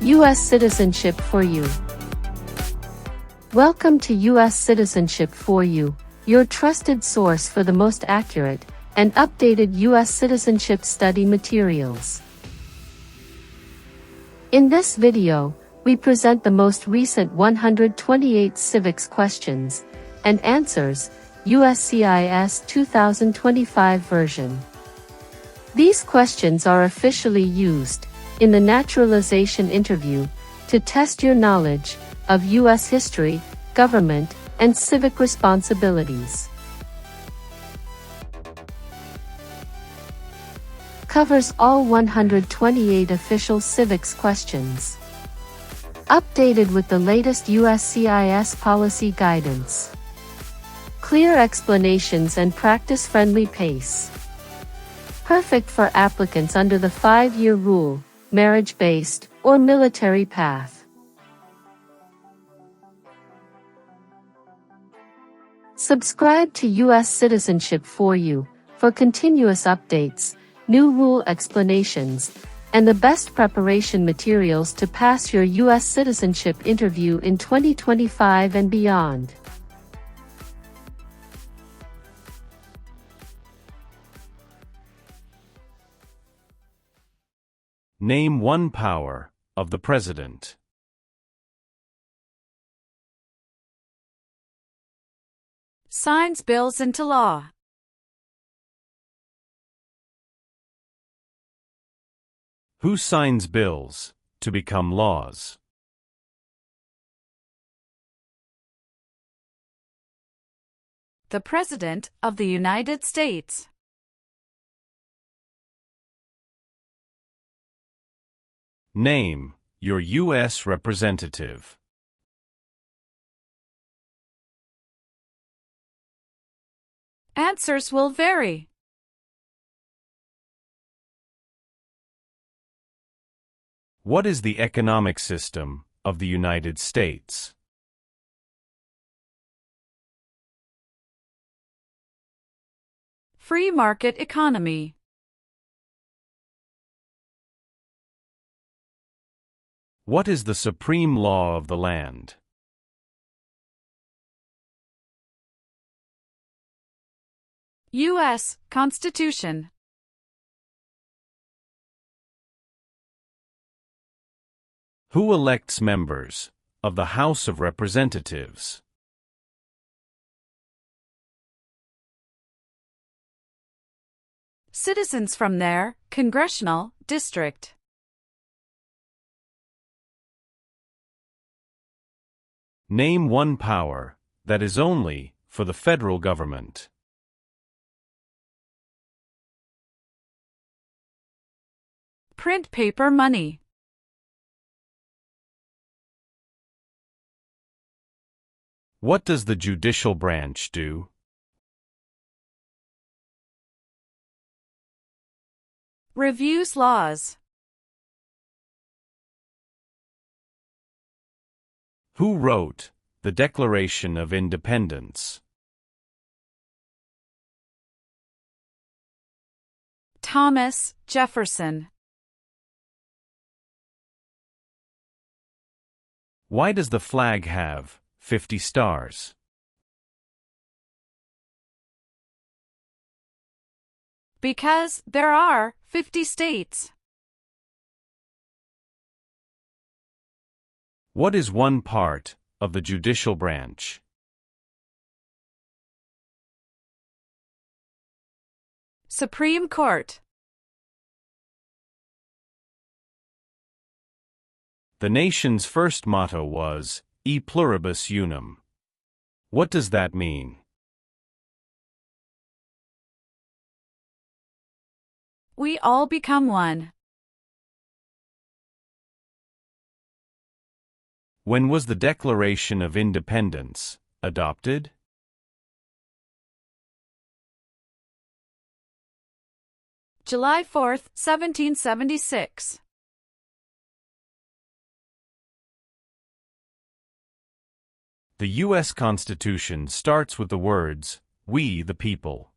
U.S. Citizenship for You. Welcome to U.S. Citizenship for You, your trusted source for the most accurate and updated U.S. citizenship study materials. In this video, we present the most recent 128 civics questions and answers, USCIS 2025 version. These questions are officially used in the naturalization interview to test your knowledge of U.S. history, government, and civic responsibilities. Covers all 128 official civics questions. Updated with the latest USCIS policy guidance. Clear explanations and practice-friendly pace. Perfect for applicants under the 5-year rule, marriage-based, or military path. Subscribe to U.S. Citizenship for You for continuous updates, new rule explanations, and the best preparation materials to pass your U.S. citizenship interview in 2025 and beyond. Name one power of the President. Signs bills into law. Who signs bills to become laws? The President of the United States. Name your U.S. representative. Answers will vary. What is the economic system of the United States? Free market economy. What is the supreme law of the land? U.S. Constitution. Who elects members of the House of Representatives? Citizens from their congressional district. Name one power that is only for the federal government. Print paper money. What does the judicial branch do? Reviews laws. Who wrote the Declaration of Independence? Thomas Jefferson. Why does the flag have 50 stars? Because there are 50 states. What is one part of the judicial branch? Supreme Court. The nation's first motto was, E pluribus unum. What does that mean? We all become one. When was the Declaration of Independence adopted? July 4, 1776. The U.S. Constitution starts with the words, "We the people."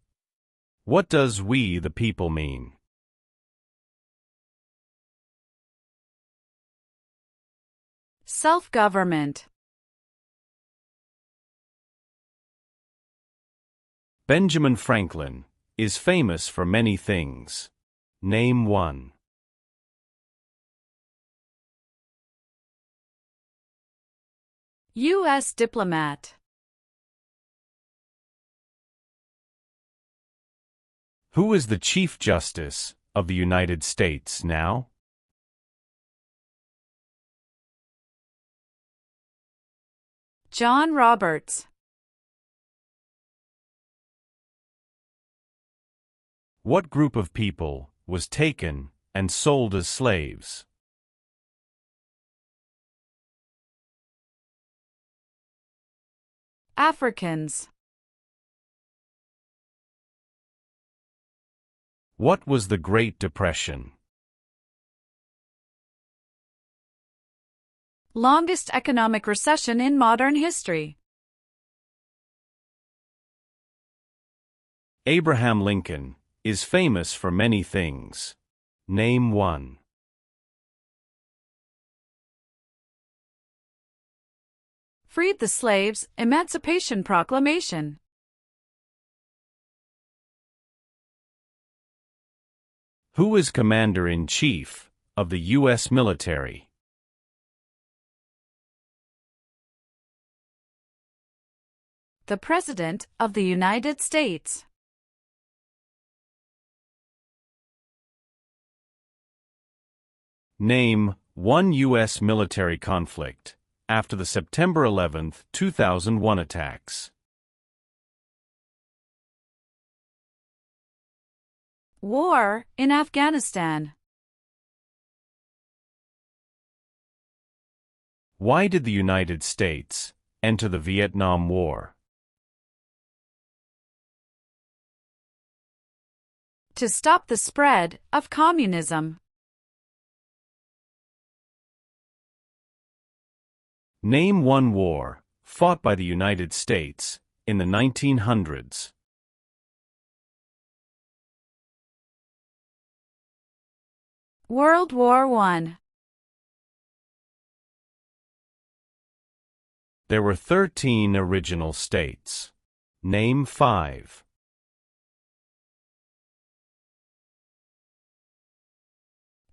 What does "we the people" mean? Self-government. Benjamin Franklin is famous for many things. Name one. U.S. diplomat. Who is the Chief Justice of the United States now? John Roberts. What group of people was taken and sold as slaves? Africans. What was the Great Depression? Longest economic recession in modern history. Abraham Lincoln is famous for many things. Name one. Freed the slaves, Emancipation Proclamation. Who is Commander-in-Chief of the U.S. military? The President of the United States. Name one U.S. military conflict after the September 11, 2001 attacks. War in Afghanistan. Why did the United States enter the Vietnam War? To stop the spread of communism. Name one war fought by the United States in the 1900s. World War I. There were 13 original states. Name 5.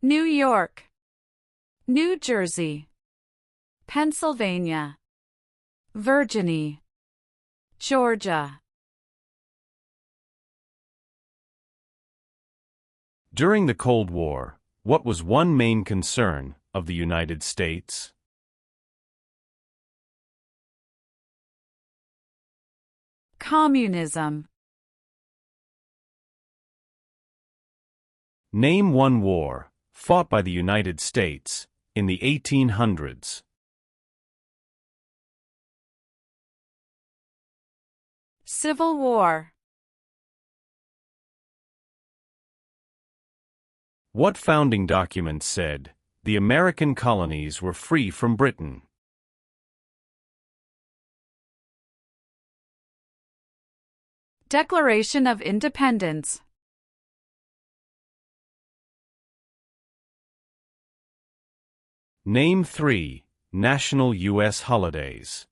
New York. New Jersey. Pennsylvania. Virginia. Georgia. During the Cold War, what was one main concern of the United States? Communism. Name one war fought by the United States in the 1800s. Civil War. What founding document said the American colonies were free from Britain? Declaration of Independence. Name 3 national U.S. holidays.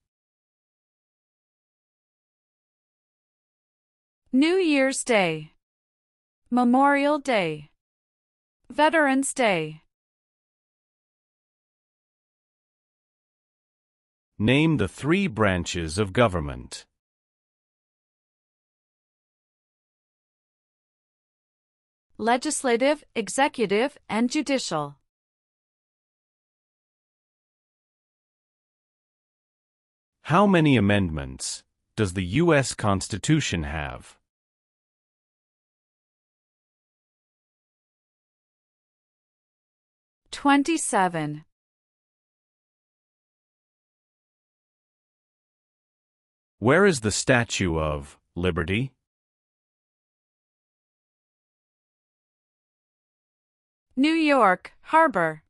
New Year's Day. Memorial Day. Veterans Day. Name the 3 branches of government. Legislative, executive, and judicial. How many amendments does the U.S. Constitution have? $27. Where is the Statue of Liberty? New York Harbor.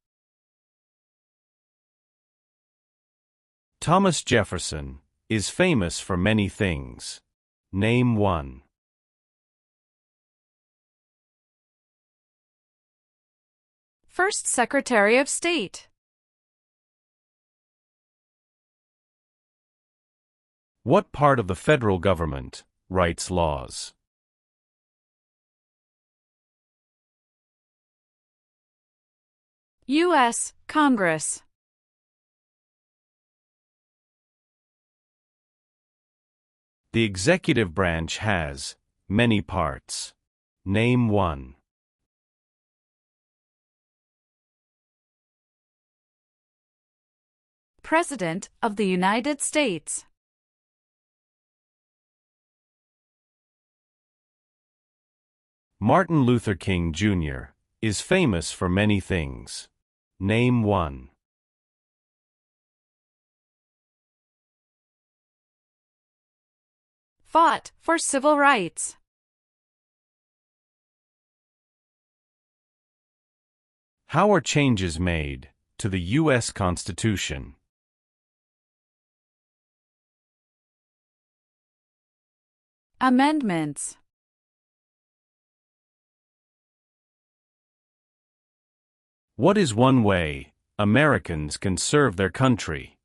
Thomas Jefferson is famous for many things. Name one. First Secretary of State. What part of the federal government writes laws? U.S. Congress. The executive branch has many parts. Name one. President of the United States. Martin Luther King Jr. is famous for many things. Name one. Fought for civil rights. How are changes made to the U.S. Constitution? Amendments. What is one way Americans can serve their country?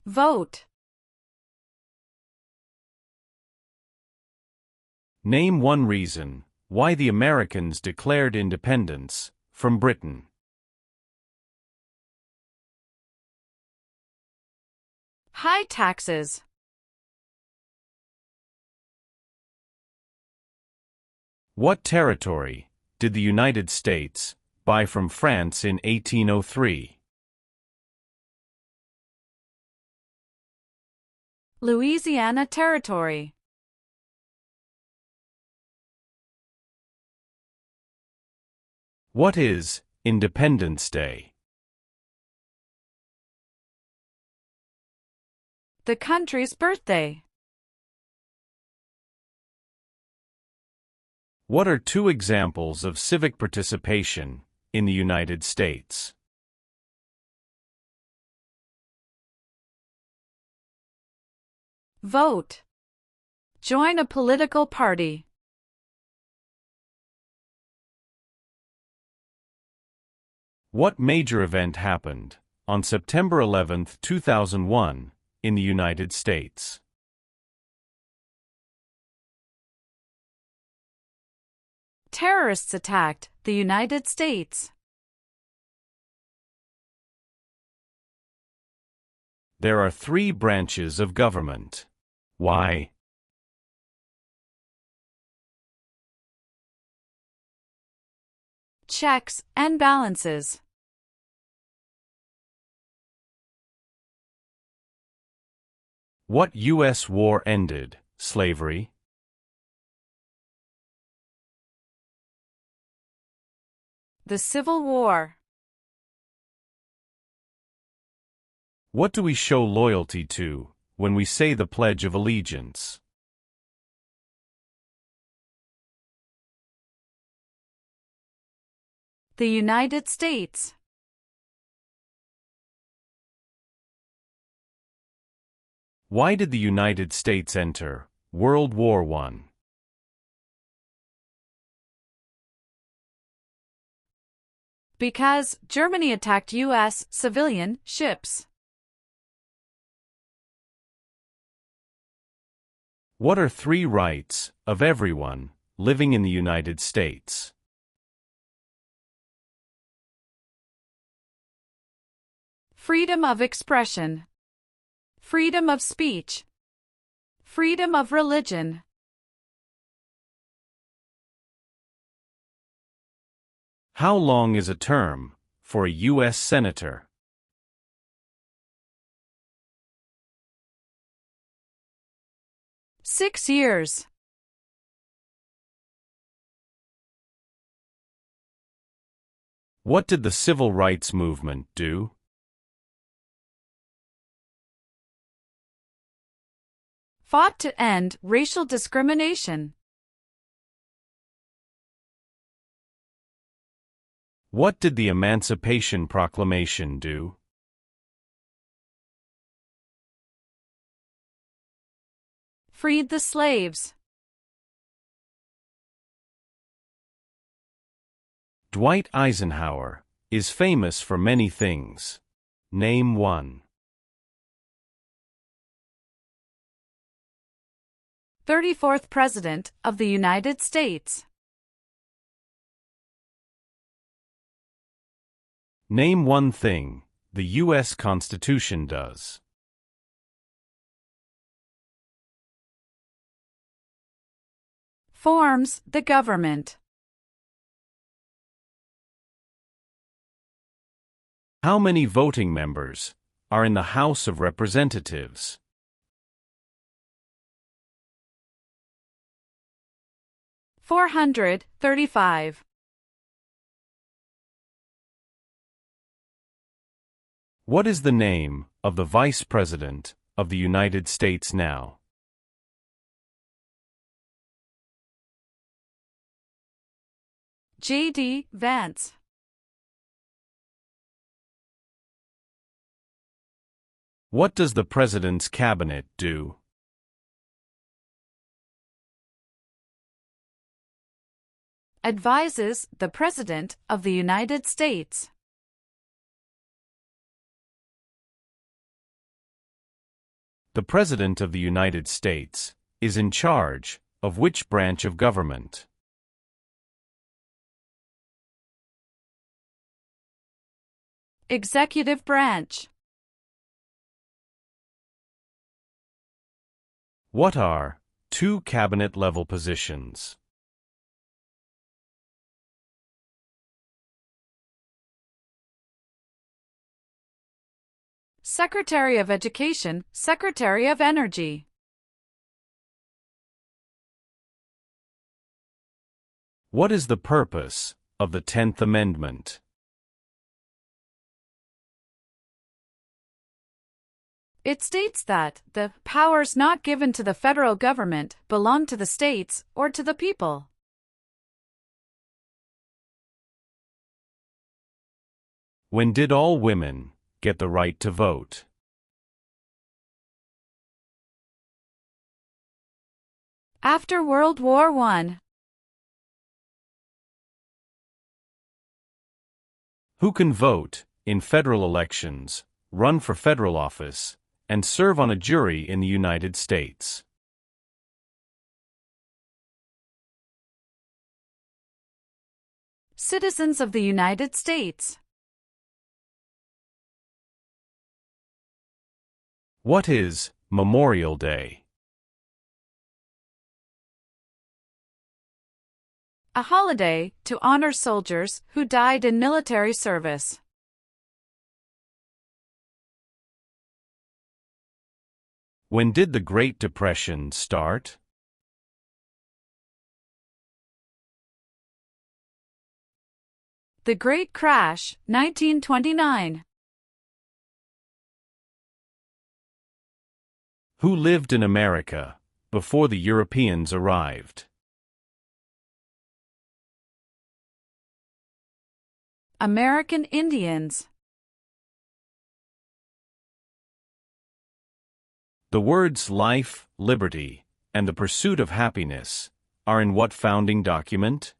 Vote. Name one reason why the Americans declared independence from Britain. High taxes. What territory did the United States buy from France in 1803? Louisiana Territory. What is Independence Day? The country's birthday. What are two examples of civic participation in the United States? Vote. Join a political party. What major event happened on September 11, 2001, in the United States? Terrorists attacked the United States. There are three branches of government. Why? Checks and balances. What U.S. war ended slavery? The Civil War. What do we show loyalty to when we say the Pledge of Allegiance? The United States. Why did the United States enter World War I? Because Germany attacked U.S. civilian ships. What are three rights of everyone living in the United States? Freedom of expression. Freedom of speech. Freedom of religion. How long is a term for a U.S. Senator? Six years. What did the Civil Rights Movement do? Fought to end racial discrimination. What did the Emancipation Proclamation do? Freed the slaves. Dwight Eisenhower is famous for many things. Name one. 34th President of the United States. Name one thing the U.S. Constitution does. Forms the government. How many voting members are in the House of Representatives? 435. What is the name of the Vice President of the United States now? J.D. Vance. What does the President's Cabinet do? Advises the President of the United States. The President of the United States is in charge of which branch of government? Executive branch. What are two cabinet-level positions? Secretary of Education, Secretary of Energy. What is the purpose of the 10th Amendment? It states that the powers not given to the federal government belong to the states or to the people. When did all women get the right to vote? After World War I. Who can vote in federal elections, run for federal office, and serve on a jury in the United States? Citizens of the United States. What is Memorial Day? A holiday to honor soldiers who died in military service. When did the Great Depression start? The Great Crash, 1929. Who lived in America before the Europeans arrived? American Indians. The words life, liberty, and the pursuit of happiness are in what founding document?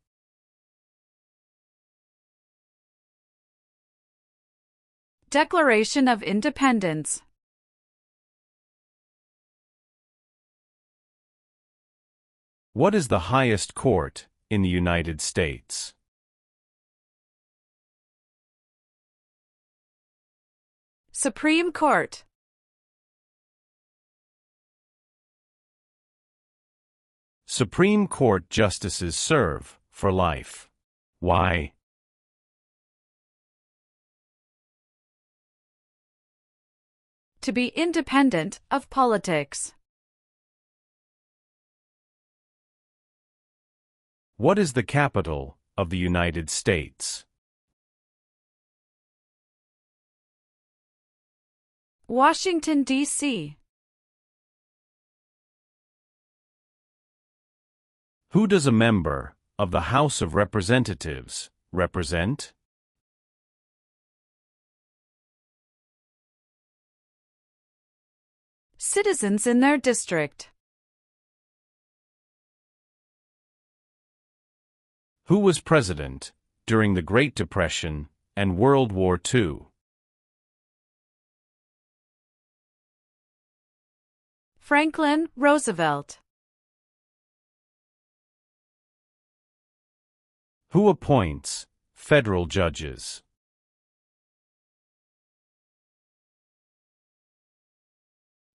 Declaration of Independence. What is the highest court in the United States? Supreme Court. Supreme Court justices serve for life. Why? To be independent of politics. What is the capital of the United States? Washington, D.C. Who does a member of the House of Representatives represent? Citizens in their district. Who was president during the Great Depression and World War II? Franklin Roosevelt. Who appoints federal judges?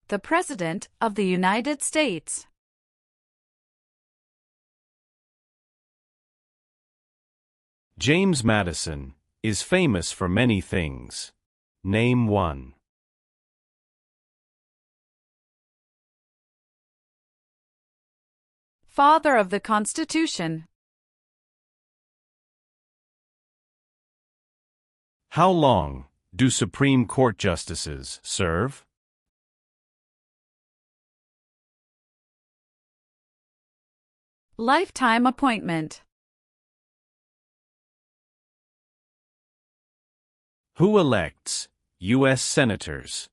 The President of the United States. James Madison is famous for many things. Name one. Father of the Constitution. How long do Supreme Court justices serve? Lifetime appointment. Who elects U.S. senators?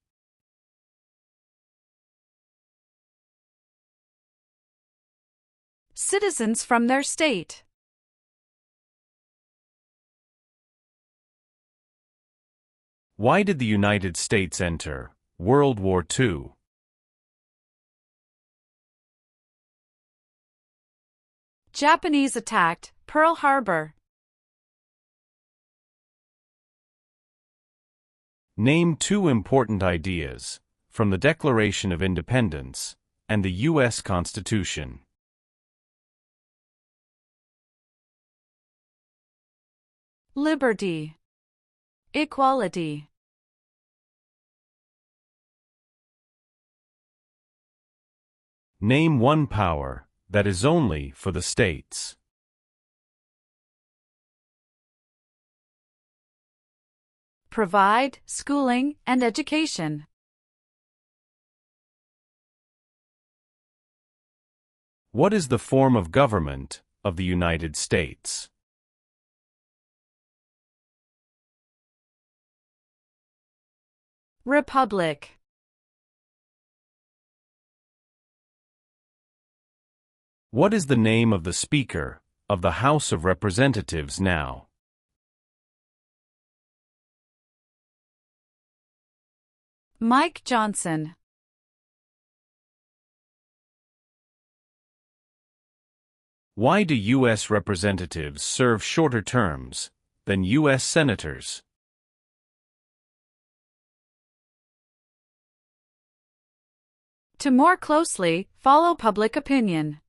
Citizens from their state. Why did the United States enter World War II? Japanese attacked Pearl Harbor. Name two important ideas from the Declaration of Independence and the U.S. Constitution. Liberty. Equality. Name one power that is only for the states. Provide schooling and education. What is the form of government of the United States? Republic. What is the name of the Speaker of the House of Representatives now? Mike Johnson. Why do U.S. representatives serve shorter terms than U.S. senators? To more closely follow public opinion.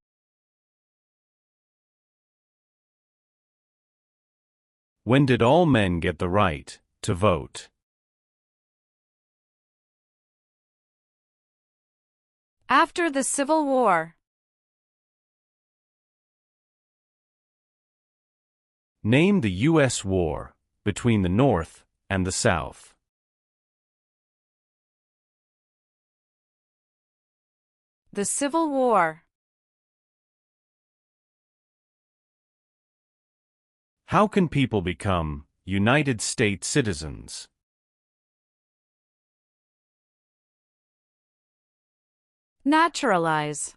When did all men get the right to vote? After the Civil War. Name the U.S. war between the North and the South. The Civil War. How can people become United States citizens? Naturalize.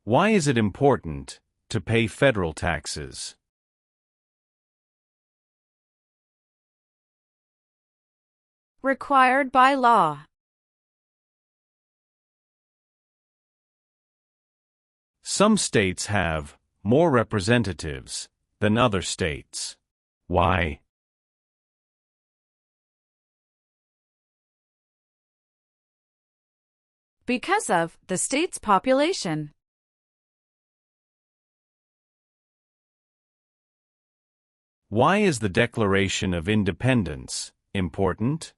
Why is it important to pay federal taxes? Required by law. Some states have more representatives than other states. Why? Because of the state's population. Why is the Declaration of Independence important?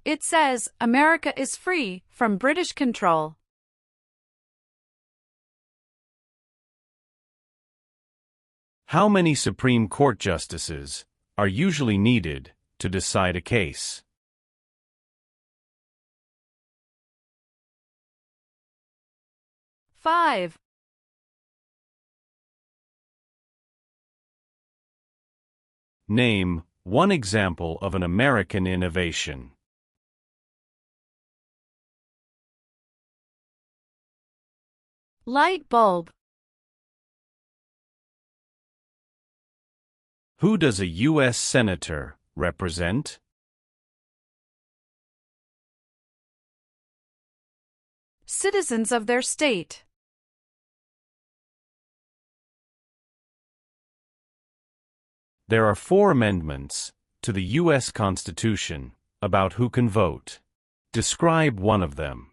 It says America is free from British control. How many Supreme Court justices are usually needed to decide a case? Five. Name one example of an American innovation. Light bulb. Who does a U.S. Senator represent? Citizens of their state. There are 4 amendments to the U.S. Constitution about who can vote. Describe one of them.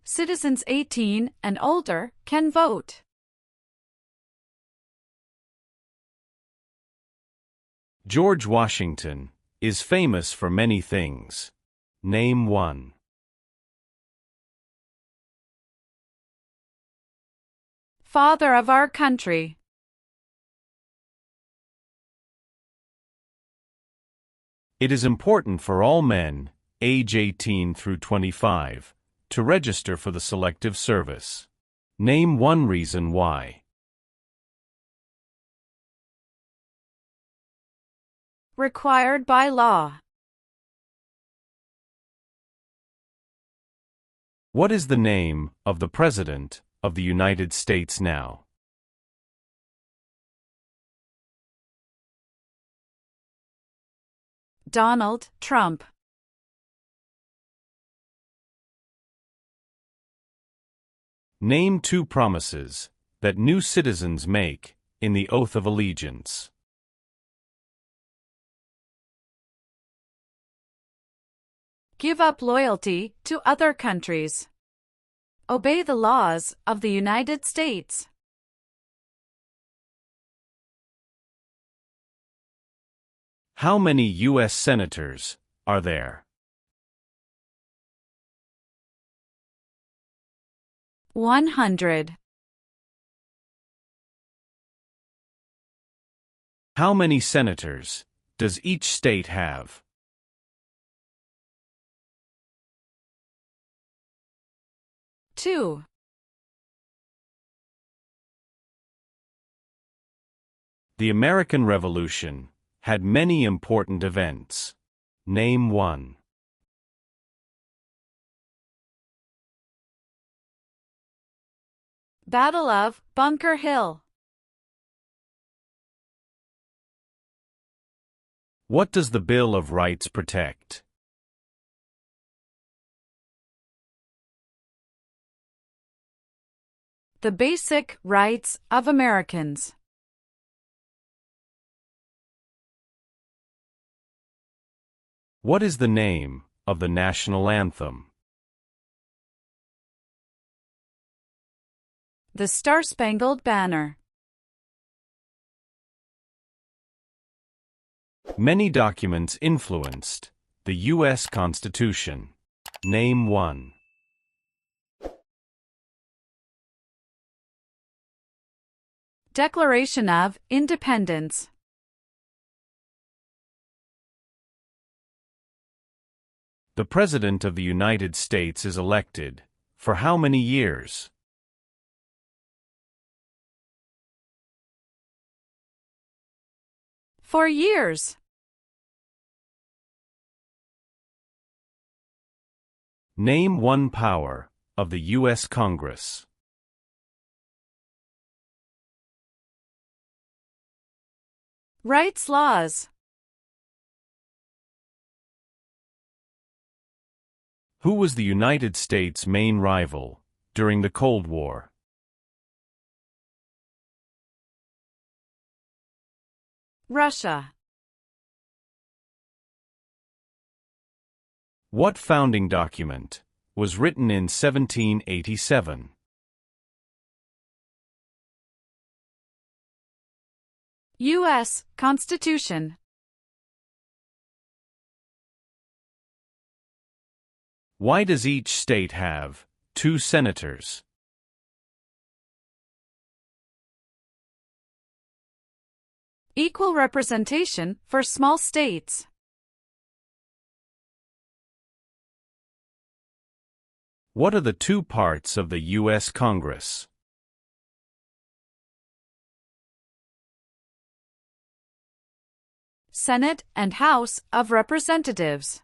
Citizens 18 and older can vote. George Washington is famous for many things. Name one. Father of our country. It is important for all men, age 18 through 25, to register for the Selective Service. Name one reason why. Required by law. What is the name of the President of the United States now? Donald Trump. Name 2 promises that new citizens make in the Oath of Allegiance. Give up loyalty to other countries. Obey the laws of the United States. How many U.S. Senators are there? 100. How many senators does each state have? 2. The American Revolution had many important events. Name one. Battle of Bunker Hill. What does the Bill of Rights protect? The basic rights of Americans. What is the name of the national anthem? The Star-Spangled Banner. Many documents influenced the U.S. Constitution. Name one. Declaration of Independence. The President of the United States is elected for how many years? For years. Name one power of the U.S. Congress. Rights laws. Who was the United States' main rival during the Cold War? Russia. What founding document was written in 1787? U.S. Constitution. Why does each state have 2 senators? Equal representation for small states. What are the 2 parts of the U.S. Congress? Senate and House of Representatives.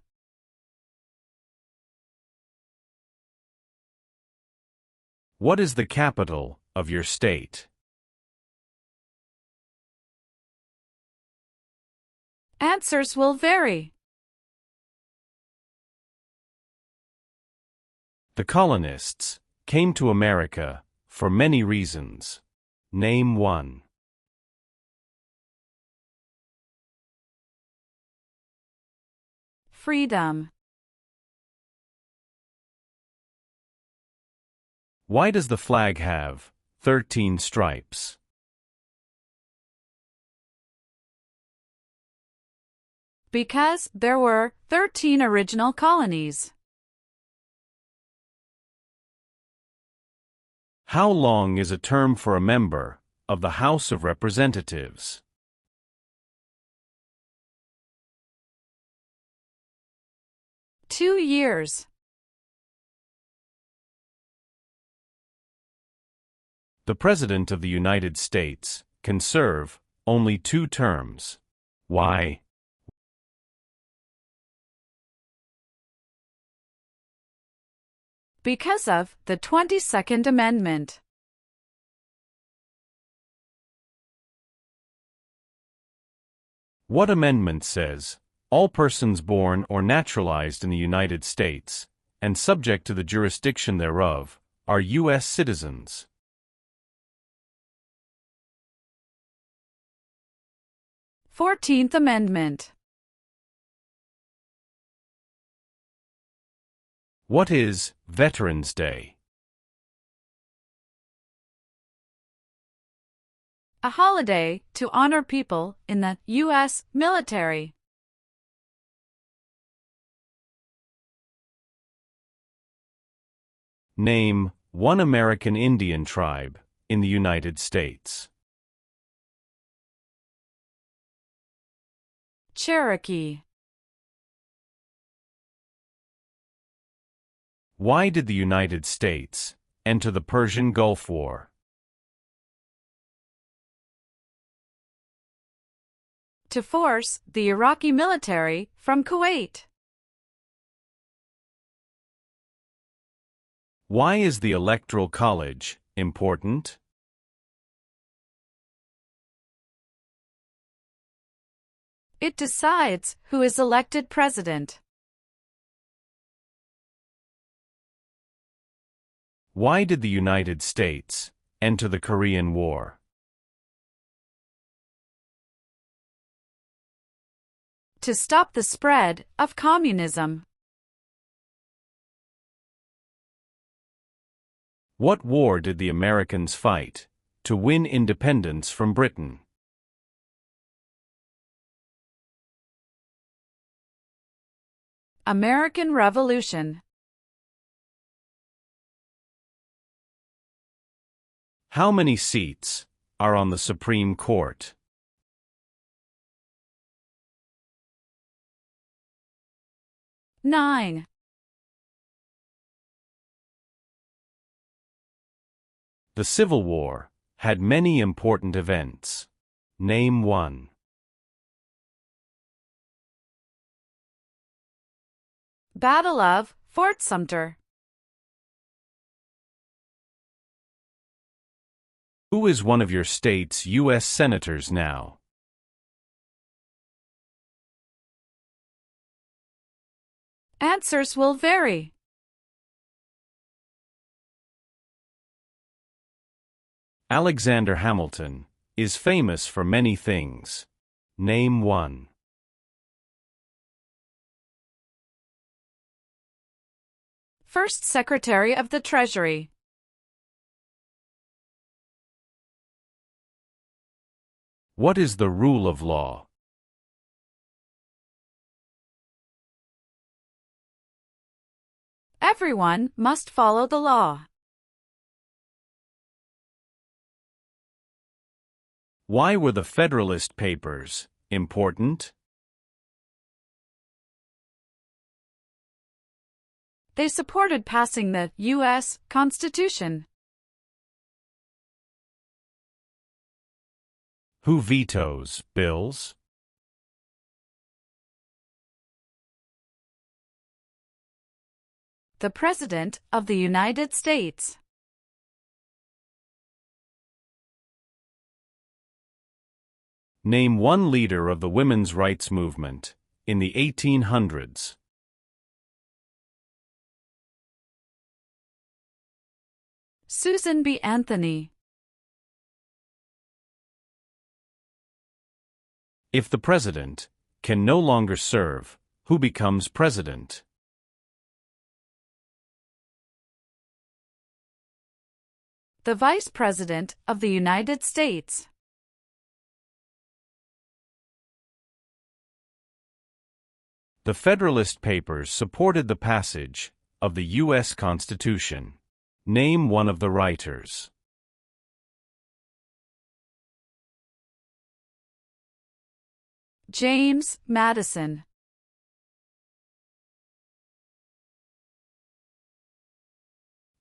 What is the capital of your state? Answers will vary. The colonists came to America for many reasons. Name one. Freedom. Why does the flag have 13 stripes? Because there were 13 original colonies. How long is a term for a member of the House of Representatives? Two years. The President of the United States can serve only 2 terms. Why? Because of the 22nd Amendment. What amendment says, all persons born or naturalized in the United States, and subject to the jurisdiction thereof, are U.S. citizens? Fourteenth Amendment. What is Veterans Day? A holiday to honor people in the U.S. military. Name one American Indian tribe in the United States. Cherokee. Why did the United States enter the Persian Gulf War? To force the Iraqi military from Kuwait. Why is the Electoral College important? It decides who is elected president. Why did the United States enter the Korean War? To stop the spread of communism. What war did the Americans fight to win independence from Britain? American Revolution. How many seats are on the Supreme Court? Nine. The Civil War had many important events. Name one. Battle of Fort Sumter. Who is one of your state's U.S. senators now? Answers will vary. Alexander Hamilton is famous for many things. Name one. First Secretary of the Treasury. What is the rule of law? Everyone must follow the law. Why were the Federalist Papers important? They supported passing the U.S. Constitution. Who vetoes bills? The President of the United States. Name one leader of the women's rights movement in the 1800s. Susan B. Anthony. If the president can no longer serve, who becomes president? The Vice President of the United States. The Federalist Papers supported the passage of the U.S. Constitution. Name one of the writers. James Madison.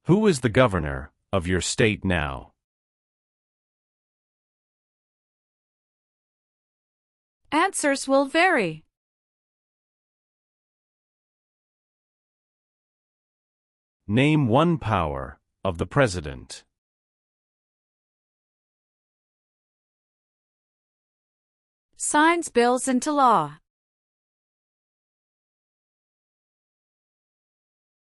Who is the governor of your state now? Answers will vary. Name one power of the president. Signs bills into law.